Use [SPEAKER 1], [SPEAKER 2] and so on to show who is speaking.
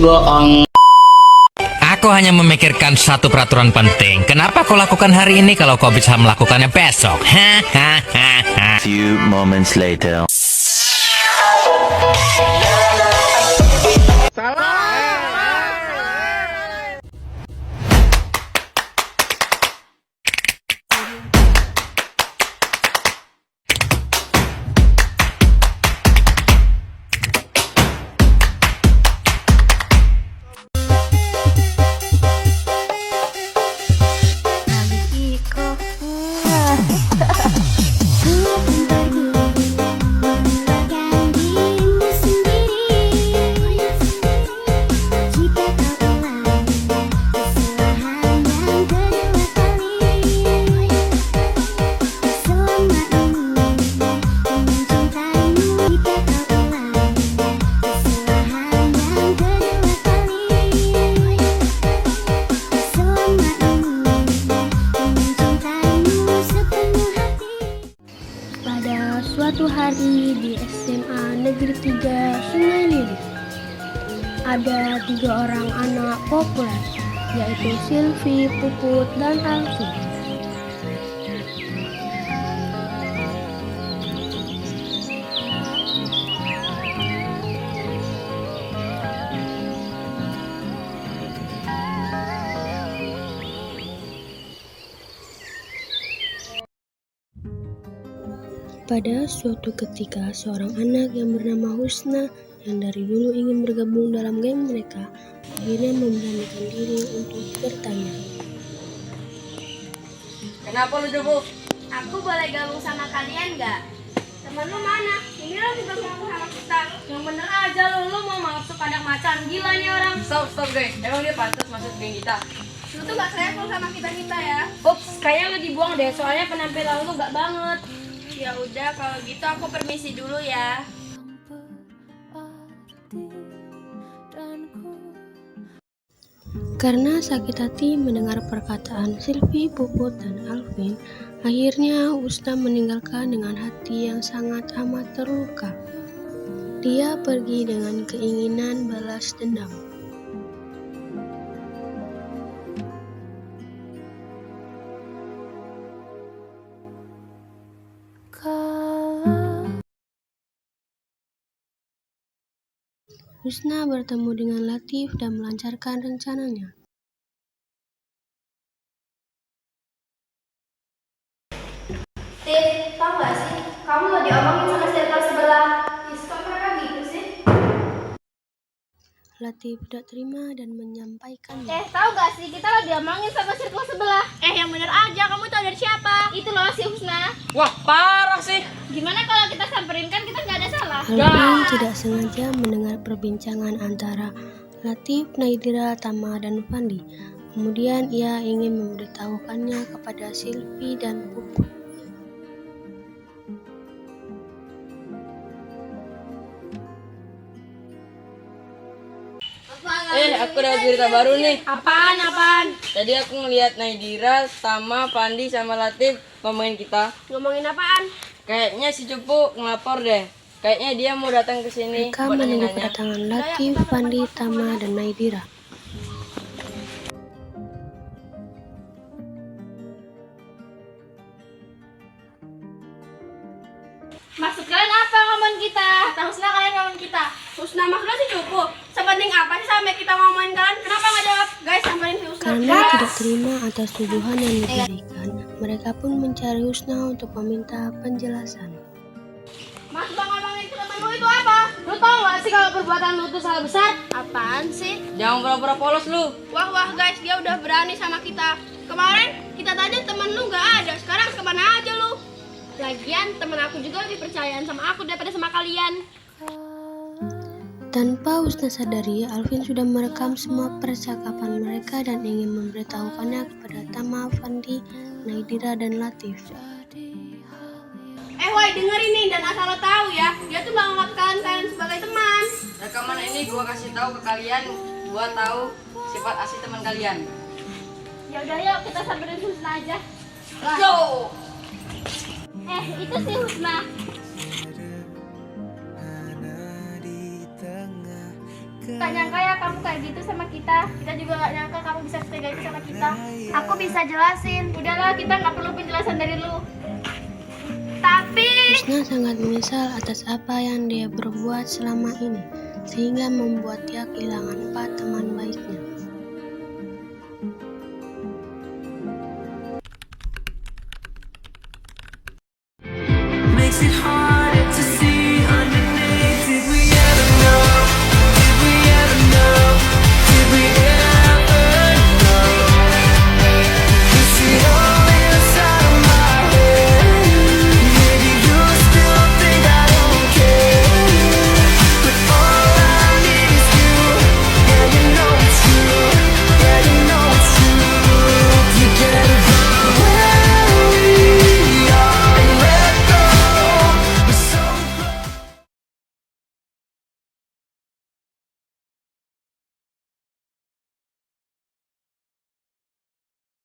[SPEAKER 1] bohong.
[SPEAKER 2] Aku hanya memikirkan satu peraturan penting. Kenapa kau lakukan hari ini kalau kau bisa melakukannya besok? Hahaha.
[SPEAKER 3] Few moments later.
[SPEAKER 4] Suatu hari di SMA Negeri 3 Sungai Lilis, ada 3 orang anak populer, yaitu Silvi, Puput, dan Alfi. Pada suatu ketika, seorang anak yang bernama Husna yang dari dulu ingin bergabung dalam geng mereka, akhirnya memberanikan diri untuk bertanya.
[SPEAKER 5] Kenapa lu coba?
[SPEAKER 6] Aku boleh gabung sama kalian nggak? Temen lu mana? Ini lo juga gabung sama kita.
[SPEAKER 5] Yang bener aja lu mau masuk anak macan. Gila nih orang. Stop guys, emang dia pantas masuk geng kita?
[SPEAKER 6] Lu tuh gak level sama kita ya.
[SPEAKER 5] Ups, kayaknya lu dibuang deh, soalnya penampilan lu gak banget.
[SPEAKER 6] Ya udah kalau gitu aku permisi dulu ya.
[SPEAKER 4] Karena sakit hati mendengar perkataan Silvi, Puput, dan Alvin, akhirnya Husna meninggalkan dengan hati yang sangat amat terluka. Dia pergi dengan keinginan balas dendam. Husna bertemu dengan Latif dan melancarkan rencananya.
[SPEAKER 6] Tif, tau gak sih? Kamu lo diomongin sama circle sebelah. Kok mereka gitu sih?
[SPEAKER 4] Latif tidak terima dan menyampaikannya.
[SPEAKER 6] Tahu gak sih? Kita lo diomongin sama circle sebelah. Yang bener aja, kamu tahu dari siapa? Itu loh si Husna.
[SPEAKER 5] Wah, parah sih.
[SPEAKER 6] Gimana kalau kita samperin, kan kita nggak ada salah.
[SPEAKER 4] Alvin tidak sengaja mendengar perbincangan antara Latif, Naidira, Tama, dan Fandi. Kemudian ia ingin memberitahukannya kepada Silvi dan Puput.
[SPEAKER 5] Aku dapat berita baru nih.
[SPEAKER 6] Apaan?
[SPEAKER 5] Tadi aku ngeliat Naidira, Tama, Pandi, sama Latif ngomongin kita.
[SPEAKER 6] Ngomongin apaan?
[SPEAKER 5] Kayaknya si Cupu ngelapor deh. Kayaknya dia mau datang ke sini
[SPEAKER 4] Mereka
[SPEAKER 5] buat
[SPEAKER 4] menunggu
[SPEAKER 5] nanya-nanya.
[SPEAKER 4] kedatangan Latif, Fandi, Tama, dan Naidira.
[SPEAKER 6] Maksud kalian apa ngomongin kita? Husna kalian ngomongin kita. Husna maksudnya sih cukup. Sepenting apa sih sampai kita ngomongin kalian? Kenapa nggak jawab? Guys, samperin si Husna.
[SPEAKER 4] Karena tidak terima atas tuduhan yang diberikan, mereka pun mencari Husna untuk meminta penjelasan.
[SPEAKER 6] Mas bang ngomongin ke temen lu itu apa? Lu tau gak sih kalau perbuatan lu itu salah besar? Apaan sih?
[SPEAKER 5] Jangan pura-pura polos lu.
[SPEAKER 6] Wah guys, dia udah berani sama kita. Kemarin kita tanya temen lu nggak ada. Sekarang kemana aja lu? Lagian temen aku juga lebih percayaan sama aku daripada sama kalian.
[SPEAKER 4] Tanpa Husna sadari, Alvin sudah merekam semua percakapan mereka dan ingin memberitahukannya kepada Tama, Fandi, Naidira, dan Latif.
[SPEAKER 6] Woi, dengerin nih dan asal lo tahu ya, dia tuh gak nganggap kalian sebagai teman.
[SPEAKER 5] Rekaman ini gua kasih tahu ke kalian buat tahu sifat asli teman kalian.
[SPEAKER 6] Ya udah yuk kita samperin Husna aja.
[SPEAKER 5] Go.
[SPEAKER 6] Itu sih Husna. gak nyangka ya kamu kayak gitu sama kita. Kita juga gak nyangka kamu bisa setega itu sama kita. Aku bisa jelasin. Udahlah, kita gak perlu penjelasan dari lu. Tapi
[SPEAKER 4] Husna sangat menyesal atas apa yang dia berbuat selama ini, sehingga membuat dia kehilangan 4 teman baiknya.